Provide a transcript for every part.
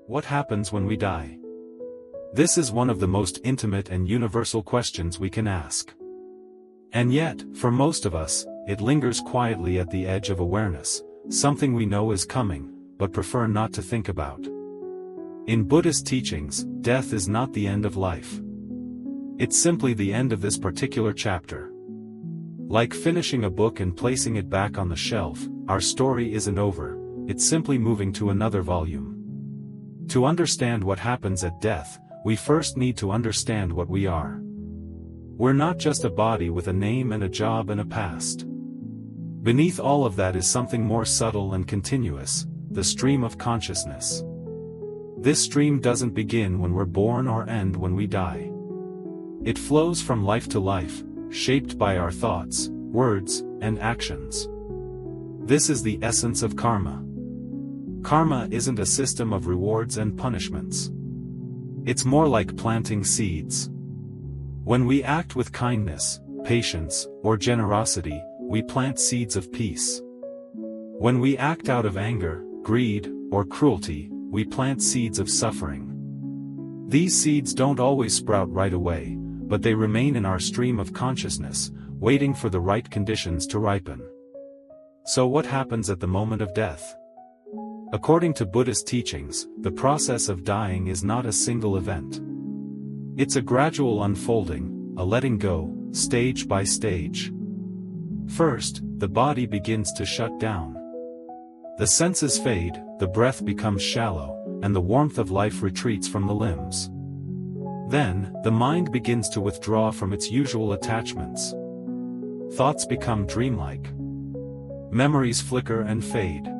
What happens when we die? This is one of the most intimate and universal questions we can ask. And yet, for most of us, it lingers quietly at the edge of awareness, something we know is coming, but prefer not to think about. In Buddhist teachings, death is not the end of life. It's simply the end of this particular chapter. Like finishing a book and placing it back on the shelf, our story isn't over, it's simply moving to another volume. To understand what happens at death, we first need to understand what we are. We're not just a body with a name and a job and a past. Beneath all of that is something more subtle and continuous, the stream of consciousness. This stream doesn't begin when we're born or end when we die. It flows from life to life, shaped by our thoughts, words, and actions. This is the essence of karma. Karma isn't a system of rewards and punishments. It's more like planting seeds. When we act with kindness, patience, or generosity, we plant seeds of peace. When we act out of anger, greed, or cruelty, we plant seeds of suffering. These seeds don't always sprout right away, but they remain in our stream of consciousness, waiting for the right conditions to ripen. So what happens at the moment of death? According to Buddhist teachings, the process of dying is not a single event. It's a gradual unfolding, a letting go, stage by stage. First, the body begins to shut down. The senses fade, the breath becomes shallow, and the warmth of life retreats from the limbs. Then, the mind begins to withdraw from its usual attachments. Thoughts become dreamlike. Memories flicker and fade.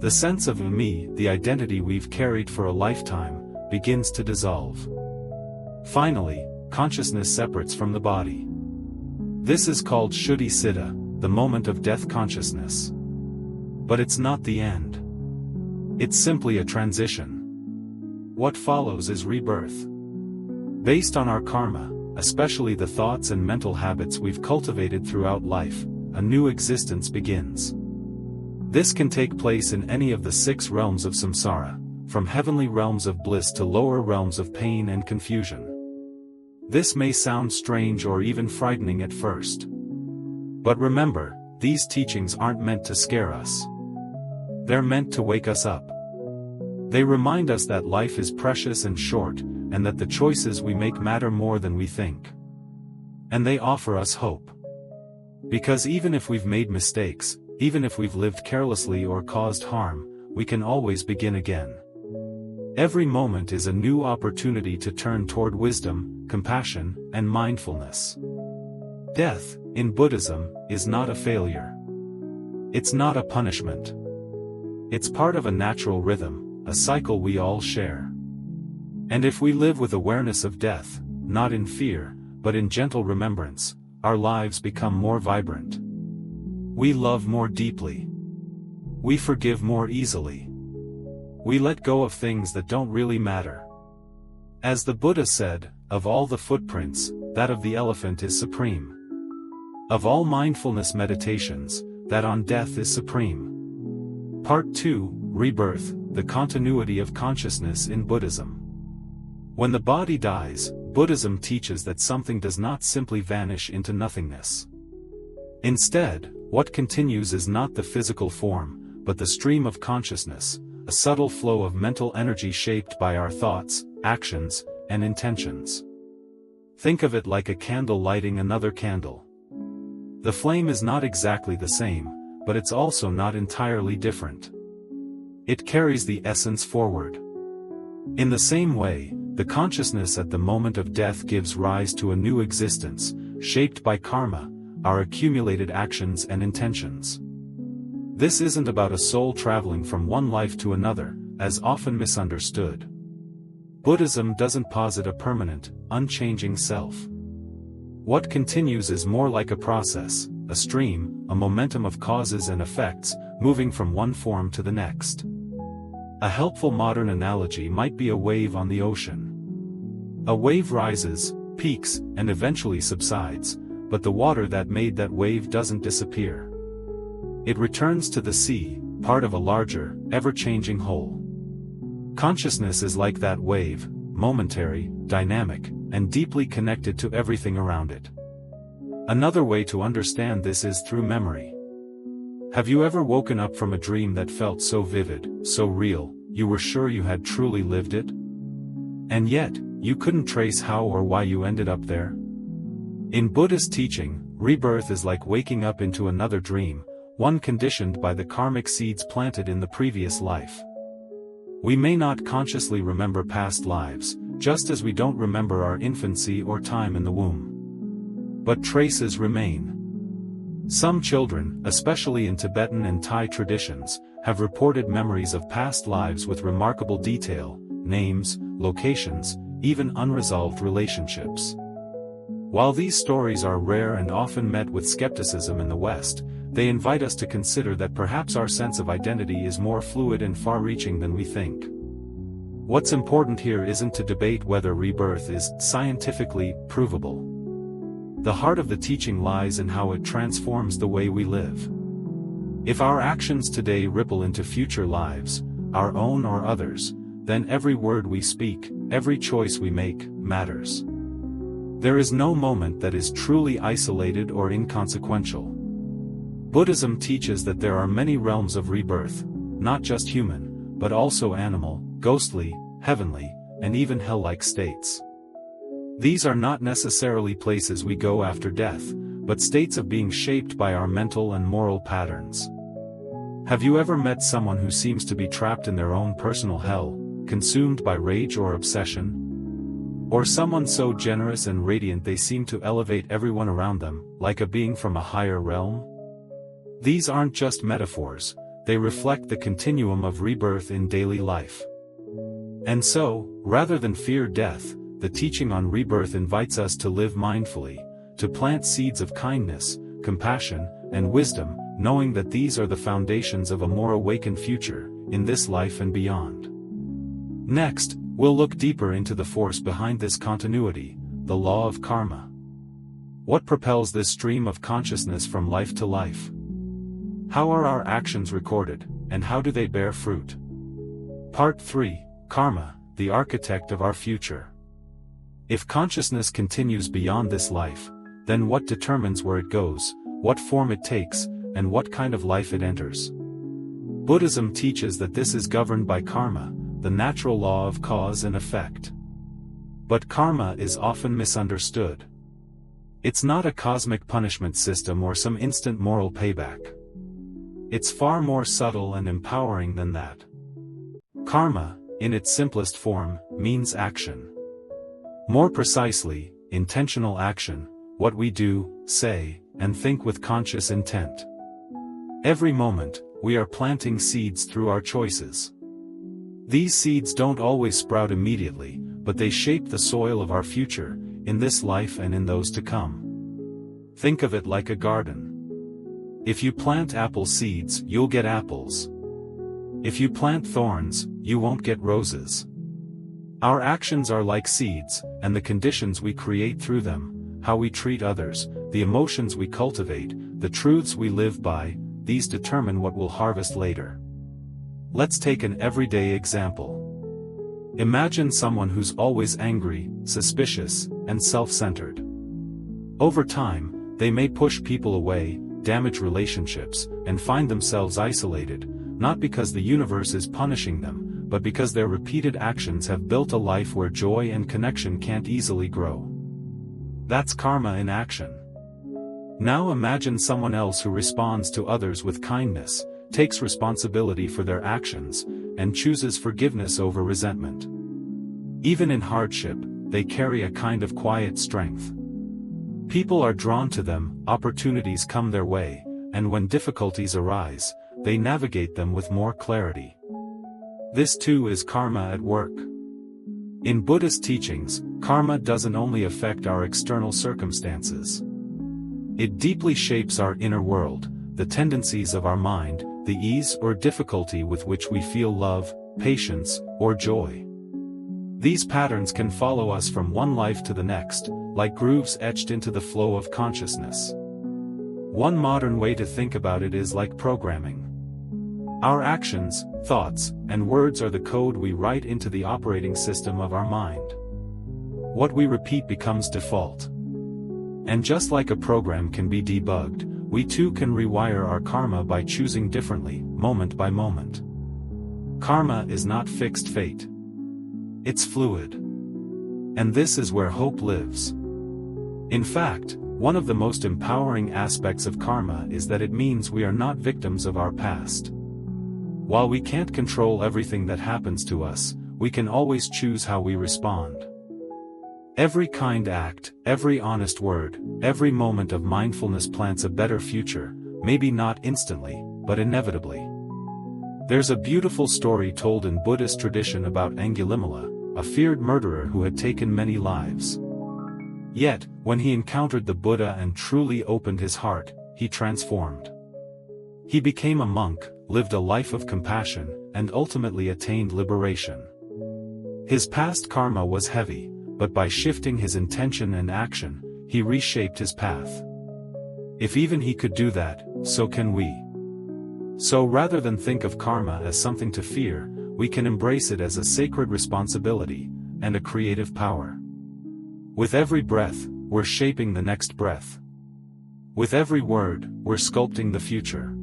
The sense of me, the identity we've carried for a lifetime, begins to dissolve. Finally, consciousness separates from the body. This is called Shuddhi-siddha, the moment of death consciousness. But it's not the end. It's simply a transition. What follows is rebirth. Based on our karma, especially the thoughts and mental habits we've cultivated throughout life, a new existence begins. This can take place in any of the 6 realms of samsara, from heavenly realms of bliss to lower realms of pain and confusion. This may sound strange or even frightening at first. But remember, these teachings aren't meant to scare us. They're meant to wake us up. They remind us that life is precious and short, and that the choices we make matter more than we think. And they offer us hope. Because even if we've made mistakes, even if we've lived carelessly or caused harm, we can always begin again. Every moment is a new opportunity to turn toward wisdom, compassion, and mindfulness. Death, in Buddhism, is not a failure. It's not a punishment. It's part of a natural rhythm, a cycle we all share. And if we live with awareness of death, not in fear, but in gentle remembrance, our lives become more vibrant. We love more deeply. We forgive more easily. We let go of things that don't really matter. As the Buddha said, of all the footprints, that of the elephant is supreme. Of all mindfulness meditations, that on death is supreme. Part 2, Rebirth, the continuity of consciousness in Buddhism. When the body dies, Buddhism teaches that something does not simply vanish into nothingness. Instead, what continues is not the physical form, but the stream of consciousness, a subtle flow of mental energy shaped by our thoughts, actions, and intentions. Think of it like a candle lighting another candle. The flame is not exactly the same, but it's also not entirely different. It carries the essence forward. In the same way, the consciousness at the moment of death gives rise to a new existence, shaped by karma, our accumulated actions and intentions. This isn't about a soul traveling from one life to another, as often misunderstood. Buddhism doesn't posit a permanent, unchanging self. What continues is more like a process, a stream, a momentum of causes and effects, moving from one form to the next. A helpful modern analogy might be a wave on the ocean. A wave rises, peaks, and eventually subsides, but the water that made that wave doesn't disappear. It returns to the sea, part of a larger, ever-changing whole. Consciousness is like that wave, momentary, dynamic, and deeply connected to everything around it. Another way to understand this is through memory. Have you ever woken up from a dream that felt so vivid, so real, you were sure you had truly lived it? And yet, you couldn't trace how or why you ended up there? In Buddhist teaching, rebirth is like waking up into another dream, one conditioned by the karmic seeds planted in the previous life. We may not consciously remember past lives, just as we don't remember our infancy or time in the womb. But traces remain. Some children, especially in Tibetan and Thai traditions, have reported memories of past lives with remarkable detail, names, locations, even unresolved relationships. While these stories are rare and often met with skepticism in the West, they invite us to consider that perhaps our sense of identity is more fluid and far-reaching than we think. What's important here isn't to debate whether rebirth is scientifically provable. The heart of the teaching lies in how it transforms the way we live. If our actions today ripple into future lives, our own or others, then every word we speak, every choice we make, matters. There is no moment that is truly isolated or inconsequential. Buddhism teaches that there are many realms of rebirth, not just human, but also animal, ghostly, heavenly, and even hell-like states. These are not necessarily places we go after death, but states of being shaped by our mental and moral patterns. Have you ever met someone who seems to be trapped in their own personal hell, consumed by rage or obsession? Or someone so generous and radiant they seem to elevate everyone around them, like a being from a higher realm? These aren't just metaphors, they reflect the continuum of rebirth in daily life. And so, rather than fear death, the teaching on rebirth invites us to live mindfully, to plant seeds of kindness, compassion, and wisdom, knowing that these are the foundations of a more awakened future, in this life and beyond. Next, we'll look deeper into the force behind this continuity, the law of karma. What propels this stream of consciousness from life to life? How are our actions recorded, and how do they bear fruit? Part 3, Karma, the architect of our future. If consciousness continues beyond this life, then what determines where it goes, what form it takes, and what kind of life it enters? Buddhism teaches that this is governed by karma, the natural law of cause and effect. But karma is often misunderstood. It's not a cosmic punishment system or some instant moral payback. It's far more subtle and empowering than that. Karma, in its simplest form, means action. More precisely, intentional action, what we do, say, and think with conscious intent. Every moment, we are planting seeds through our choices. These seeds don't always sprout immediately, but they shape the soil of our future, in this life and in those to come. Think of it like a garden. If you plant apple seeds, you'll get apples. If you plant thorns, you won't get roses. Our actions are like seeds, and the conditions we create through them, how we treat others, the emotions we cultivate, the truths we live by, these determine what we'll harvest later. Let's take an everyday example. Imagine someone who's always angry, suspicious, and self-centered. Over time, they may push people away, damage relationships, and find themselves isolated, not because the universe is punishing them, but because their repeated actions have built a life where joy and connection can't easily grow. That's karma in action. Now imagine someone else who responds to others with kindness, takes responsibility for their actions, and chooses forgiveness over resentment. Even in hardship, they carry a kind of quiet strength. People are drawn to them, opportunities come their way, and when difficulties arise, they navigate them with more clarity. This too is karma at work. In Buddhist teachings, karma doesn't only affect our external circumstances. It deeply shapes our inner world, the tendencies of our mind, the ease or difficulty with which we feel love, patience, or joy. These patterns can follow us from one life to the next, like grooves etched into the flow of consciousness. One modern way to think about it is like programming. Our actions, thoughts, and words are the code we write into the operating system of our mind. What we repeat becomes default. And just like a program can be debugged, we too can rewire our karma by choosing differently, moment by moment. Karma is not fixed fate. It's fluid. And this is where hope lives. In fact, one of the most empowering aspects of karma is that it means we are not victims of our past. While we can't control everything that happens to us, we can always choose how we respond. Every kind act, every honest word, every moment of mindfulness plants a better future, maybe not instantly, but inevitably. There's a beautiful story told in Buddhist tradition about Angulimala, a feared murderer who had taken many lives. Yet, when he encountered the Buddha and truly opened his heart, he transformed. He became a monk, lived a life of compassion, and ultimately attained liberation. His past karma was heavy, but by shifting his intention and action, he reshaped his path. If even he could do that, so can we. So rather than think of karma as something to fear, we can embrace it as a sacred responsibility, and a creative power. With every breath, we're shaping the next breath. With every word, we're sculpting the future.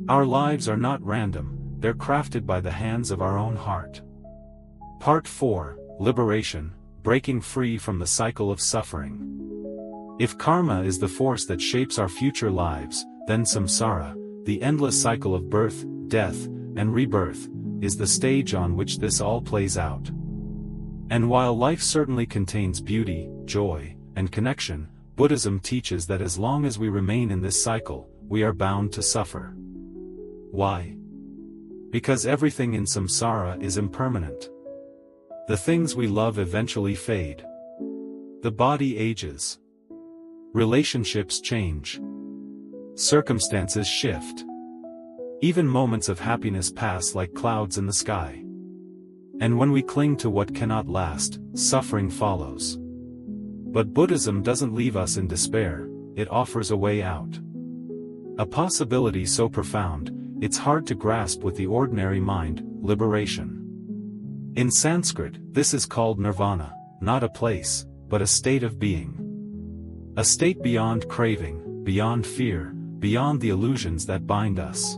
Our lives are not random, they're crafted by the hands of our own heart. Part 4, Liberation, Breaking Free from the Cycle of Suffering. If karma is the force that shapes our future lives, then samsara, the endless cycle of birth, death, and rebirth, is the stage on which this all plays out. And while life certainly contains beauty, joy, and connection, Buddhism teaches that as long as we remain in this cycle, we are bound to suffer. Why? Because everything in samsara is impermanent. The things we love eventually fade. The body ages. Relationships change. Circumstances shift. Even moments of happiness pass like clouds in the sky. And when we cling to what cannot last, suffering follows. But Buddhism doesn't leave us in despair, it offers a way out. A possibility so profound, it's hard to grasp with the ordinary mind: liberation. In Sanskrit, this is called nirvana, not a place, but a state of being. A state beyond craving, beyond fear, beyond the illusions that bind us.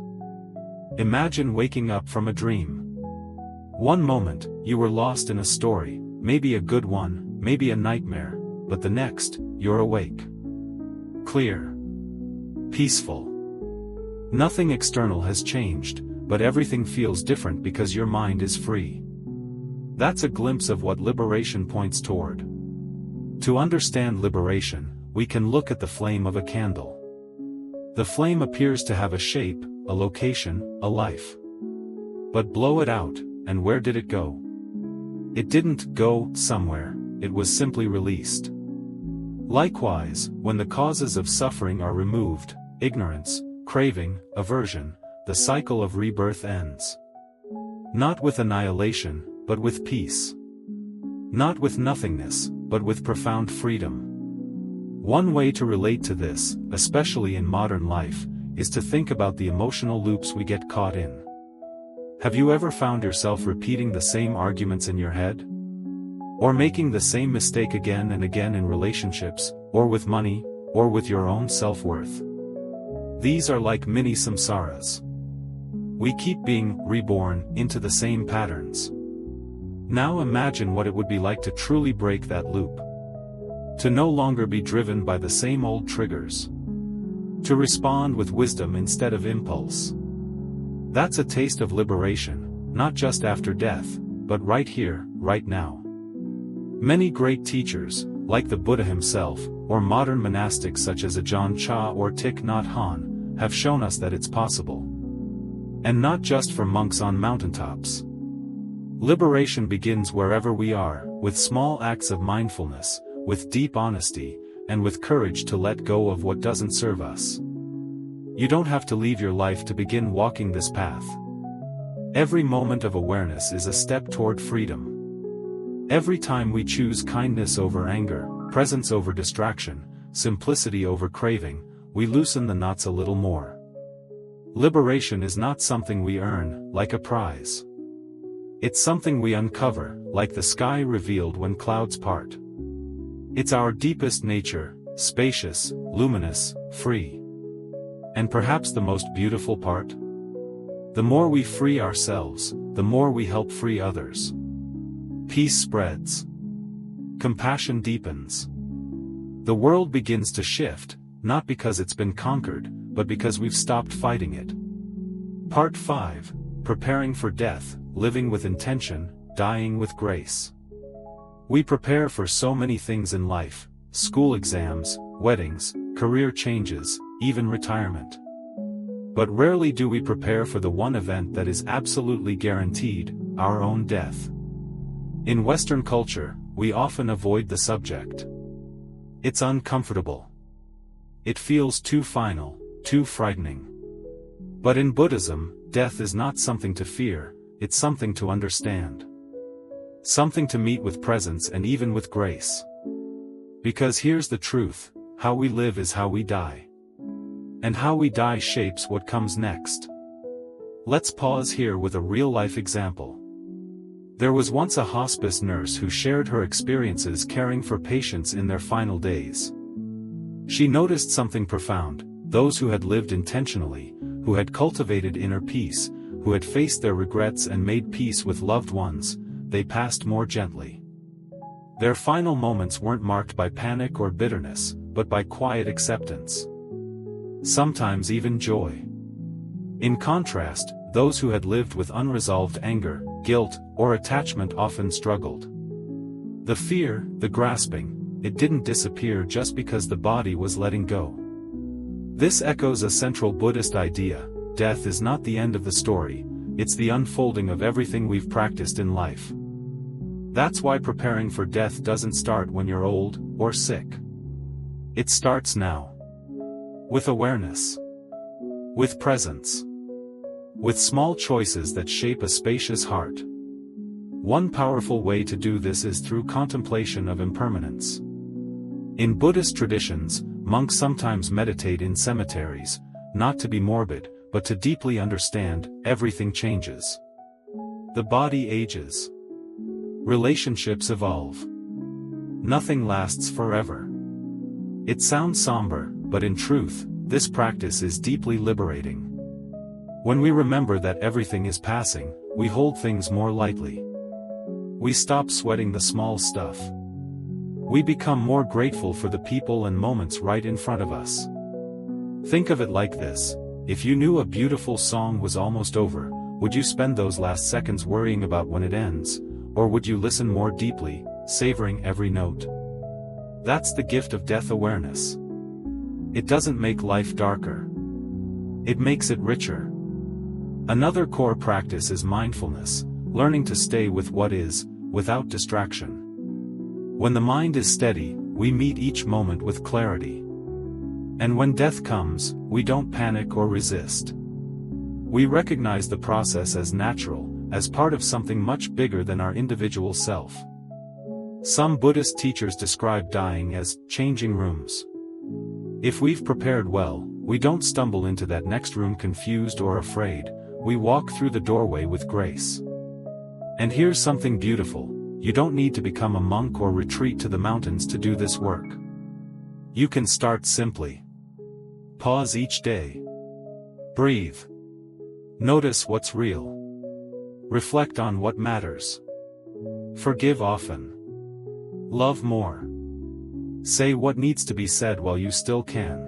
Imagine waking up from a dream. One moment, you were lost in a story, maybe a good one, maybe a nightmare, but the next, you're awake. Clear. Peaceful. Nothing external has changed, but everything feels different because your mind is free. That's a glimpse of what liberation points toward. To understand liberation, we can look at the flame of a candle. The flame appears to have a shape, a location, a life. But blow it out, and where did it go? It didn't go somewhere, it was simply released. Likewise, when the causes of suffering are removed, ignorance, craving, aversion, the cycle of rebirth ends. Not with annihilation, but with peace. Not with nothingness, but with profound freedom. One way to relate to this, especially in modern life, is to think about the emotional loops we get caught in. Have you ever found yourself repeating the same arguments in your head? Or making the same mistake again and again in relationships, or with money, or with your own self-worth? These are like mini samsaras. We keep being reborn into the same patterns. Now imagine what it would be like to truly break that loop. To no longer be driven by the same old triggers. To respond with wisdom instead of impulse. That's a taste of liberation, not just after death, but right here, right now. Many great teachers, like the Buddha himself, or modern monastics such as Ajahn Chah or Thich Nhat Hanh, have shown us that it's possible. And not just for monks on mountaintops. Liberation begins wherever we are, with small acts of mindfulness, with deep honesty, and with courage to let go of what doesn't serve us. You don't have to leave your life to begin walking this path. Every moment of awareness is a step toward freedom. Every time we choose kindness over anger, presence over distraction, simplicity over craving, we loosen the knots a little more. Liberation is not something we earn, like a prize. It's something we uncover, like the sky revealed when clouds part. It's our deepest nature, spacious, luminous, free. And perhaps the most beautiful part? The more we free ourselves, the more we help free others. Peace spreads. Compassion deepens. The world begins to shift, not because it's been conquered, but because we've stopped fighting it. Part 5. Preparing for death, living with intention, dying with grace. We prepare for so many things in life: school exams, weddings, career changes, even retirement. But rarely do we prepare for the one event that is absolutely guaranteed, our own death. In Western culture, we often avoid the subject. It's uncomfortable. It feels too final, too frightening. But in Buddhism, death is not something to fear, it's something to understand. Something to meet with presence and even with grace. Because here's the truth: how we live is how we die. And how we die shapes what comes next. Let's pause here with a real-life example. There was once a hospice nurse who shared her experiences caring for patients in their final days. She noticed something profound: those who had lived intentionally, who had cultivated inner peace, who had faced their regrets and made peace with loved ones, they passed more gently. Their final moments weren't marked by panic or bitterness, but by quiet acceptance. Sometimes even joy. In contrast, those who had lived with unresolved anger, guilt, or attachment often struggled. The fear, the grasping, it didn't disappear just because the body was letting go. This echoes a central Buddhist idea: death is not the end of the story, it's the unfolding of everything we've practiced in life. That's why preparing for death doesn't start when you're old, or sick. It starts now. With awareness. With presence. With small choices that shape a spacious heart. One powerful way to do this is through contemplation of impermanence. In Buddhist traditions, monks sometimes meditate in cemeteries, not to be morbid, but to deeply understand: everything changes. The body ages. Relationships evolve. Nothing lasts forever. It sounds somber, but in truth, this practice is deeply liberating. When we remember that everything is passing, we hold things more lightly. We stop sweating the small stuff. We become more grateful for the people and moments right in front of us. Think of it like this: if you knew a beautiful song was almost over, would you spend those last seconds worrying about when it ends, or would you listen more deeply, savoring every note? That's the gift of death awareness. It doesn't make life darker. It makes it richer. Another core practice is mindfulness, learning to stay with what is, without distraction. When the mind is steady, we meet each moment with clarity. And when death comes, we don't panic or resist. We recognize the process as natural, as part of something much bigger than our individual self. Some Buddhist teachers describe dying as changing rooms. If we've prepared well, we don't stumble into that next room confused or afraid, we walk through the doorway with grace. And here's something beautiful: you don't need to become a monk or retreat to the mountains to do this work. You can start simply. Pause each day. Breathe. Notice what's real. Reflect on what matters. Forgive often. Love more. Say what needs to be said while you still can.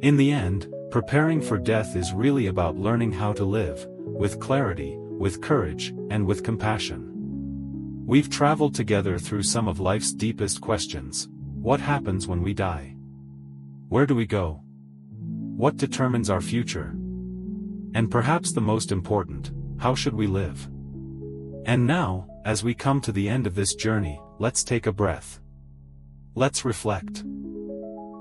In the end, preparing for death is really about learning how to live, with clarity, with courage, and with compassion. We've traveled together through some of life's deepest questions. What happens when we die? Where do we go? What determines our future? And perhaps the most important, how should we live? And now, as we come to the end of this journey, let's take a breath. Let's reflect.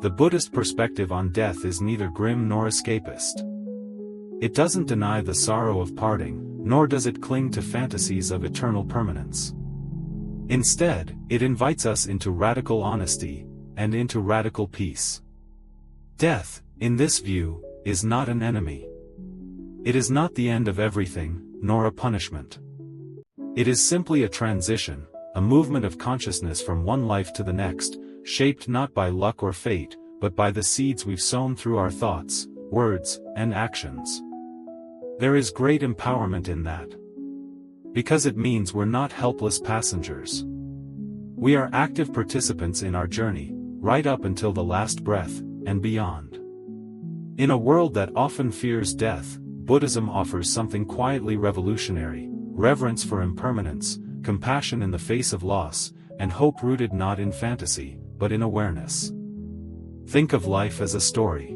The Buddhist perspective on death is neither grim nor escapist. It doesn't deny the sorrow of parting, nor does it cling to fantasies of eternal permanence. Instead, it invites us into radical honesty, and into radical peace. Death, in this view, is not an enemy. It is not the end of everything, nor a punishment. It is simply a transition, a movement of consciousness from one life to the next, shaped not by luck or fate, but by the seeds we've sown through our thoughts, words, and actions. There is great empowerment in that. Because it means we're not helpless passengers. We are active participants in our journey, right up until the last breath, and beyond. In a world that often fears death, Buddhism offers something quietly revolutionary: reverence for impermanence, compassion in the face of loss, and hope rooted not in fantasy, but in awareness. Think of life as a story.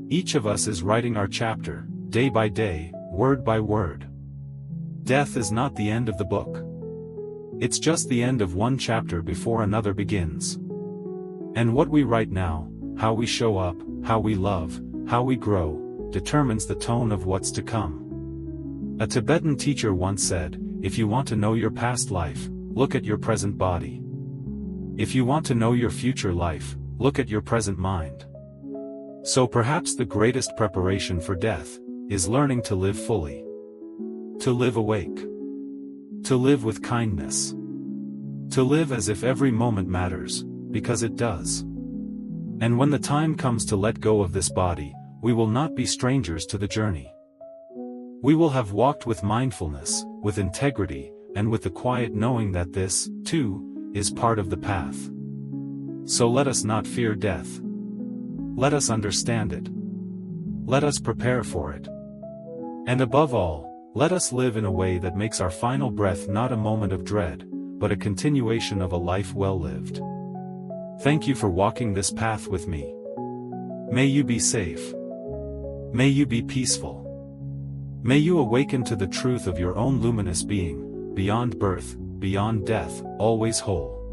Each of us is writing our chapter, day by day, word by word. Death is not the end of the book. It's just the end of one chapter before another begins. And what we write now, how we show up, how we love, how we grow, determines the tone of what's to come. A Tibetan teacher once said, "If you want to know your past life, look at your present body. If you want to know your future life, look at your present mind." So perhaps the greatest preparation for death is learning to live fully. To live awake. To live with kindness. To live as if every moment matters, because it does. And when the time comes to let go of this body, we will not be strangers to the journey. We will have walked with mindfulness, with integrity, and with the quiet knowing that this, too, is part of the path. So let us not fear death. Let us understand it. Let us prepare for it. And above all, let us live in a way that makes our final breath not a moment of dread, but a continuation of a life well lived. Thank you for walking this path with me. May you be safe. May you be peaceful. May you awaken to the truth of your own luminous being, beyond birth, beyond death, always whole.